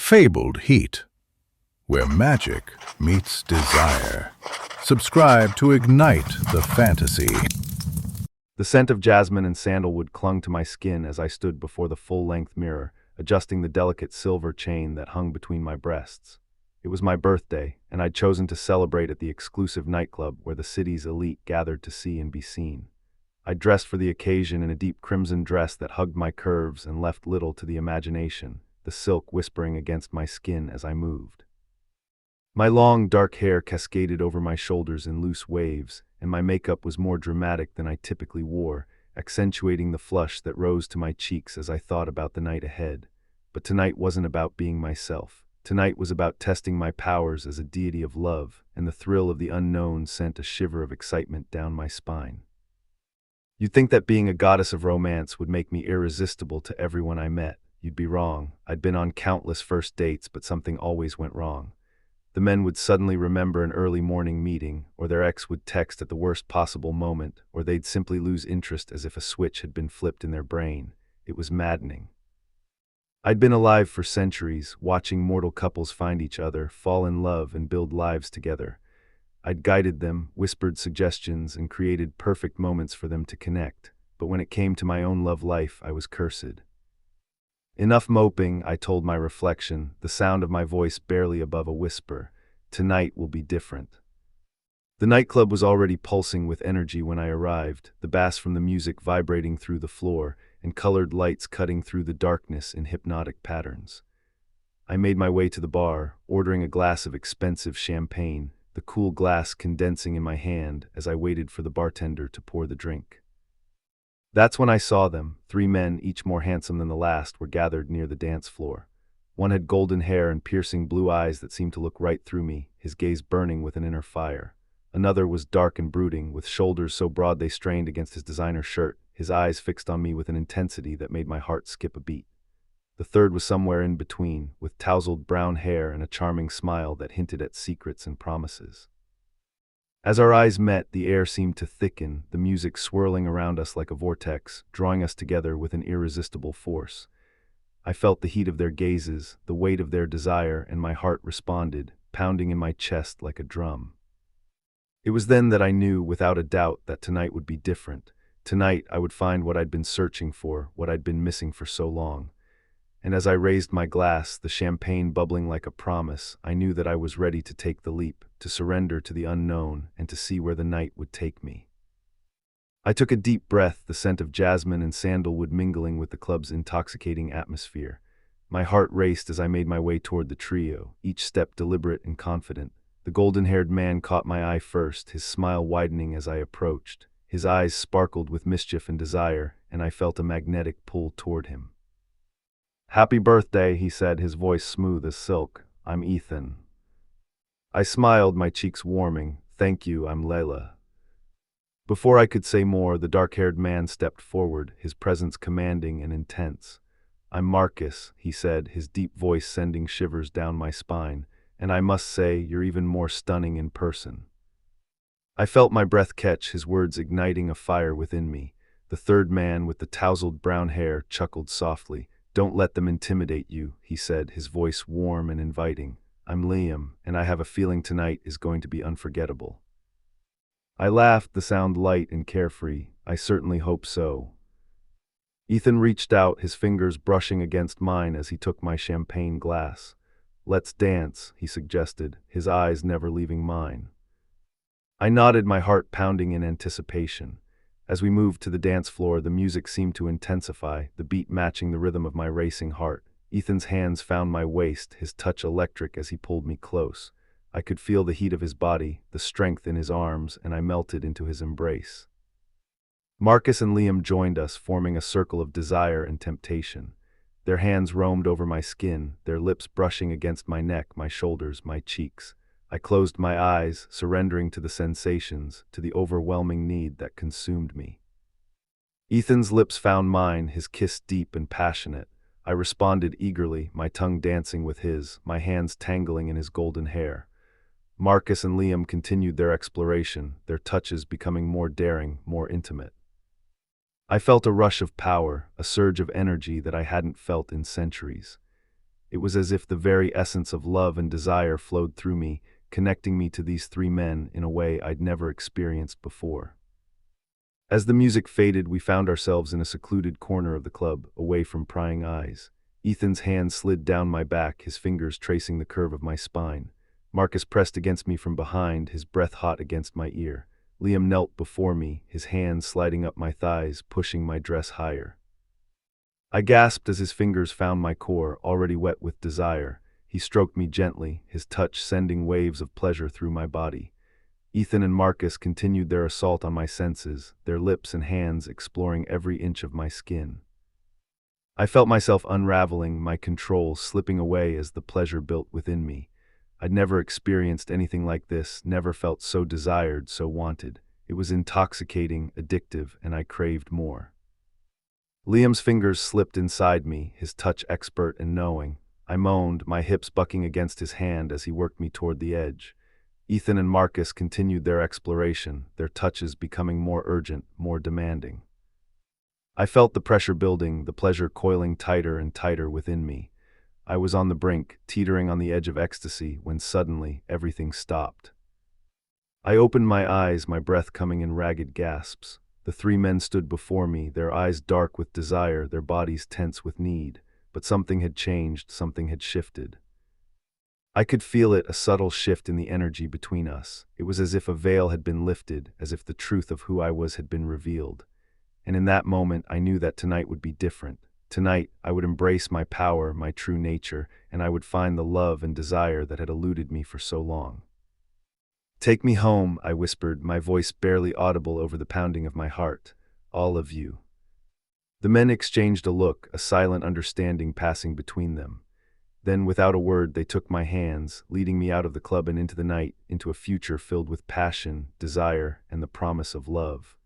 fabled heat, where magic meets desire. Subscribe to ignite the fantasy. The scent of jasmine and sandalwood clung to my skin as I stood before the full-length mirror, adjusting the delicate silver chain that hung between my breasts. It was my birthday, and I'd chosen to celebrate at the exclusive nightclub where the city's elite gathered to see and be seen. I dressed for the occasion in a deep crimson dress that hugged my curves and left little to the imagination, the silk whispering against my skin as I moved. My long, dark hair cascaded over my shoulders in loose waves, and my makeup was more dramatic than I typically wore, accentuating the flush that rose to my cheeks as I thought about the night ahead. But tonight wasn't about being myself. Tonight was about testing my powers as a deity of love, and the thrill of the unknown sent a shiver of excitement down my spine. You'd think that being a goddess of romance would make me irresistible to everyone I met. You'd be wrong. I'd been on countless first dates, but something always went wrong. The men would suddenly remember an early morning meeting, or their ex would text at the worst possible moment, or they'd simply lose interest as if a switch had been flipped in their brain. It was maddening. I'd been alive for centuries, watching mortal couples find each other, fall in love, and build lives together. I'd guided them, whispered suggestions, and created perfect moments for them to connect, but when it came to my own love life, I was cursed. Enough moping, I told my reflection, the sound of my voice barely above a whisper. Tonight will be different. The nightclub was already pulsing with energy when I arrived, the bass from the music vibrating through the floor, and colored lights cutting through the darkness in hypnotic patterns. I made my way to the bar, ordering a glass of expensive champagne, the cool glass condensing in my hand as I waited for the bartender to pour the drink. That's when I saw them. 3 men, each more handsome than the last, were gathered near the dance floor. One had golden hair and piercing blue eyes that seemed to look right through me, his gaze burning with an inner fire. Another was dark and brooding, with shoulders so broad they strained against his designer shirt, his eyes fixed on me with an intensity that made my heart skip a beat. The third was somewhere in between, with tousled brown hair and a charming smile that hinted at secrets and promises. As our eyes met, the air seemed to thicken, the music swirling around us like a vortex, drawing us together with an irresistible force. I felt the heat of their gazes, the weight of their desire, and my heart responded, pounding in my chest like a drum. It was then that I knew, without a doubt, that tonight would be different. Tonight I would find what I'd been searching for, what I'd been missing for so long. And as I raised my glass, the champagne bubbling like a promise, I knew that I was ready to take the leap, to surrender to the unknown, and to see where the night would take me. I took a deep breath, the scent of jasmine and sandalwood mingling with the club's intoxicating atmosphere. My heart raced as I made my way toward the trio, each step deliberate and confident. The golden-haired man caught my eye first, his smile widening as I approached. His eyes sparkled with mischief and desire, and I felt a magnetic pull toward him. "Happy birthday," he said, his voice smooth as silk. "I'm Ethan." I smiled, my cheeks warming. "Thank you, I'm Layla." Before I could say more, the dark-haired man stepped forward, his presence commanding and intense. "I'm Marcus," he said, his deep voice sending shivers down my spine, "and I must say, you're even more stunning in person." I felt my breath catch, his words igniting a fire within me. The third man, with the tousled brown hair, chuckled softly. "Don't let them intimidate you," he said, his voice warm and inviting. "I'm Liam, and I have a feeling tonight is going to be unforgettable." I laughed, the sound light and carefree. "I certainly hope so." Ethan reached out, his fingers brushing against mine as he took my champagne glass. "Let's dance," he suggested, his eyes never leaving mine. I nodded, my heart pounding in anticipation. As we moved to the dance floor, the music seemed to intensify, the beat matching the rhythm of my racing heart. Ethan's hands found my waist, his touch electric as he pulled me close. I could feel the heat of his body, the strength in his arms, and I melted into his embrace. Marcus and Liam joined us, forming a circle of desire and temptation. Their hands roamed over my skin, their lips brushing against my neck, my shoulders, my cheeks. I closed my eyes, surrendering to the sensations, to the overwhelming need that consumed me. Ethan's lips found mine, his kiss deep and passionate. I responded eagerly, my tongue dancing with his, my hands tangling in his golden hair. Marcus and Liam continued their exploration, their touches becoming more daring, more intimate. I felt a rush of power, a surge of energy that I hadn't felt in centuries. It was as if the very essence of love and desire flowed through me, connecting me to these three men in a way I'd never experienced before. As the music faded, we found ourselves in a secluded corner of the club, away from prying eyes. Ethan's hand slid down my back, his fingers tracing the curve of my spine. Marcus pressed against me from behind, his breath hot against my ear. Liam knelt before me, his hands sliding up my thighs, pushing my dress higher. I gasped as his fingers found my core, already wet with desire. He stroked me gently, his touch sending waves of pleasure through my body. Ethan and Marcus continued their assault on my senses, their lips and hands exploring every inch of my skin. I felt myself unraveling, my control slipping away as the pleasure built within me. I'd never experienced anything like this, never felt so desired, so wanted. It was intoxicating, addictive, and I craved more. Liam's fingers slipped inside me, his touch expert and knowing. I moaned, my hips bucking against his hand as he worked me toward the edge. Ethan and Marcus continued their exploration, their touches becoming more urgent, more demanding. I felt the pressure building, the pleasure coiling tighter and tighter within me. I was on the brink, teetering on the edge of ecstasy, when suddenly everything stopped. I opened my eyes, my breath coming in ragged gasps. The three men stood before me, their eyes dark with desire, their bodies tense with need. But something had changed, something had shifted. I could feel it, a subtle shift in the energy between us. It was as if a veil had been lifted, as if the truth of who I was had been revealed. And in that moment, I knew that tonight would be different. Tonight, I would embrace my power, my true nature, and I would find the love and desire that had eluded me for so long. "Take me home," I whispered, my voice barely audible over the pounding of my heart. "All of you." The men exchanged a look, a silent understanding passing between them. Then, without a word, they took my hands, leading me out of the club and into the night, into a future filled with passion, desire, and the promise of love.